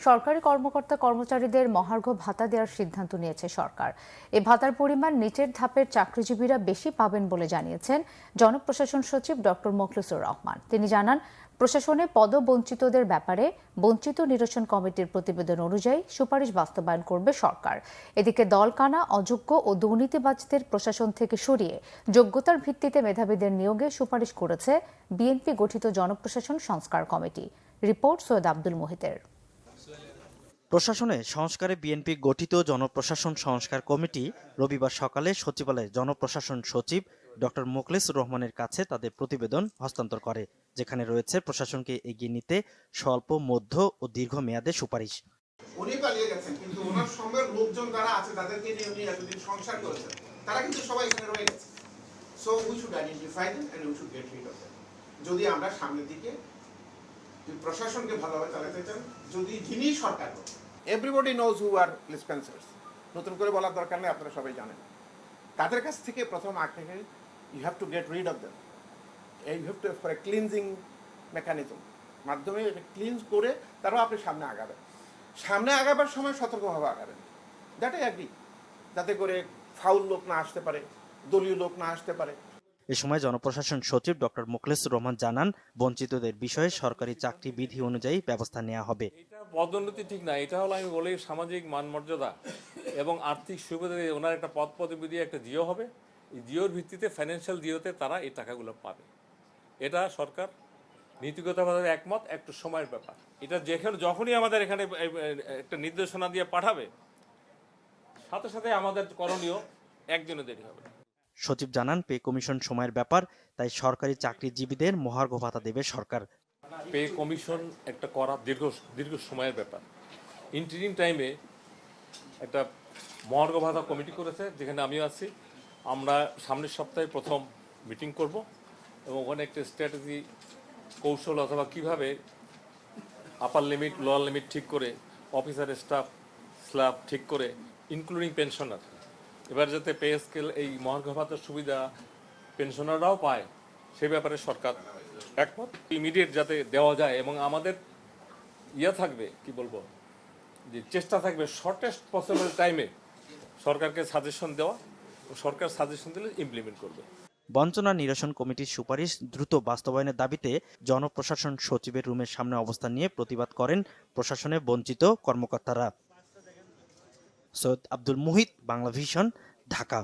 সরকারি কর্মকর্তা কর্মচারীদের মহার্ঘ ভাতা দেওয়ার সিদ্ধান্ত নিয়েছে সরকার। এই ভাতার পরিমাণ নিচের ধাপের চাকরিজীবীরা বেশি পাবেন বলে জানিয়েছেন জনপ্রশাসন সচিব ডক্টর মোখলেছুর রহমান। তিনি জানান, প্রশাসনে পদবঞ্চিতদের ব্যাপারে বঞ্চিত নিরসন কমিটির প্রতিবেদন অনুযায়ী সুপারিশ বাস্তবায়ন করবে সরকার। এদিকে দলকানা, অযোগ্য ও দুর্নীতিবাজদের প্রশাসন থেকে সরিয়ে যোগ্যতার ভিত্তিতে মেধাবীদের নিয়োগে সুপারিশ করেছে বিএনপি গঠিত জনপ্রশাসন সংস্কার কমিটি। রিপোর্ট সৈয়দ আব্দুল মুহিতের। প্রশাসনে সংস্কারে বিএনপি গঠিত জনপ্রশাসন সংস্কার কমিটি রবিবার সকালে সচিবালয়ে জনপ্রশাসন সচিব ডক্টর মোখলেছুর রহমানের কাছে তাদের প্রতিবেদন হস্তান্তর করে, যেখানে রয়েছে প্রশাসনকে এগিয়ে নিতে স্বল্প, মধ্য ও দীর্ঘ মেয়াদে সুপারিশ। উনি পালিয়ে গেছেন, কিন্তু ওনার সঙ্গে লোকজন যারা আছে তাদেরকে নিয়ে উনি এতদিন সংসার করেছেন, তারা কিন্তু সবাই এখানে রয়ে গেছে। So we should identify them and we should get rid of them. যদি আমরা সামনের দিকে প্রশাসনকে ভালোভাবে চালাতে চান, যদি যিনি সরকার করেন, এভরিবডি নোজ হু আর ডিসপেন্সার্স, নতুন করে বলার দরকার নেই, আপনারা সবাই জানেন। তাদের কাছ থেকে প্রথম আগে you have to get rid of them. You have to for a cleansing mechanism মাধ্যমে এটা ক্লিনজ করে তারপর আপনি সামনে আগাবেন। সামনে আগাবার সময় সতর্কভাবে আগাবেন, দ্যাট আই এগ্রি, যাতে করে ফাউল লোক না আসতে পারে, দলীয় লোক না আসতে পারে। এ সময় জনপ্রশাসন সচিব ডক্টর মোখলেছুর রহমান জানান, বঞ্চিতদের বিষয়ে সরকারি চাকরি বিধি অনুযায়ী ব্যবস্থা নেওয়া হবে। এটা পদোন্নতি ঠিক না, এটা হলো আমি বলি সামাজিক মান মর্যাদা এবং আর্থিক সুবিধা। ওনার একটা পদবিধি, একটা জিও হবে, এই জিওর ভিত্তিতে ফাইন্যান্সিয়াল জিওতে তারা এই টাকাগুলো পাবে। এটা সরকার নীতিগতভাবে একমত, একটু সময়ের ব্যাপার। এটা যখনই আমাদের এখানে একটা নির্দেশনা দিয়ে পাঠাবে, সাথে সাথে আমাদের করণীয় একজনে দেরি হবে। সচিব জানান, পে কমিশন সময়ের ব্যাপার, তাই সরকারি চাকরিজীবীদের মহার্ঘ ভাতা দেবে সরকার। পে কমিশন একটা করা দীর্ঘ সময়ের ব্যাপার। ইন্টারিম টাইমে একটা মহার্ঘ ভাতা কমিটি করেছে, যেখানে আমিও আছি। আমরা সামনের সপ্তাহে প্রথম মিটিং করব এবং ওখানে একটা স্ট্র্যাটেজি, কৌশল অথবা কিভাবে আপার লিমিট, লোয়ার লিমিট ঠিক করে, অফিসার স্টাফ স্ল্যাব ঠিক করে, ইনক্লুডিং পেনশনার, এবার যাতে পে স্কেল এই মহার্ঘ ভাতার সুবিধা পেনশনাররাও পায়, সে ব্যাপারে সরকার একমত। ইমিডিয়েট যাতে দেওয়া যায় এবং আমাদের থাকবে, কি বলবো, যে চেষ্টা থাকবে শর্টেস্ট পসিবল টাইমে সরকারকে সাজেশন দেওয়া, সরকার সাজেশন দিলে ইমপ্লিমেন্ট করবে। বঞ্চনা নিরসন কমিটির সুপারিশ দ্রুত বাস্তবায়নের দাবিতে জনপ্রশাসন সচিবের রুমের সামনে অবস্থান নিয়ে প্রতিবাদ করেন প্রশাসনে বঞ্চিত কর্মকর্তারা। সৈয়দ আব্দুল মুহিত, বাংলা ভিশন, ঢাকা।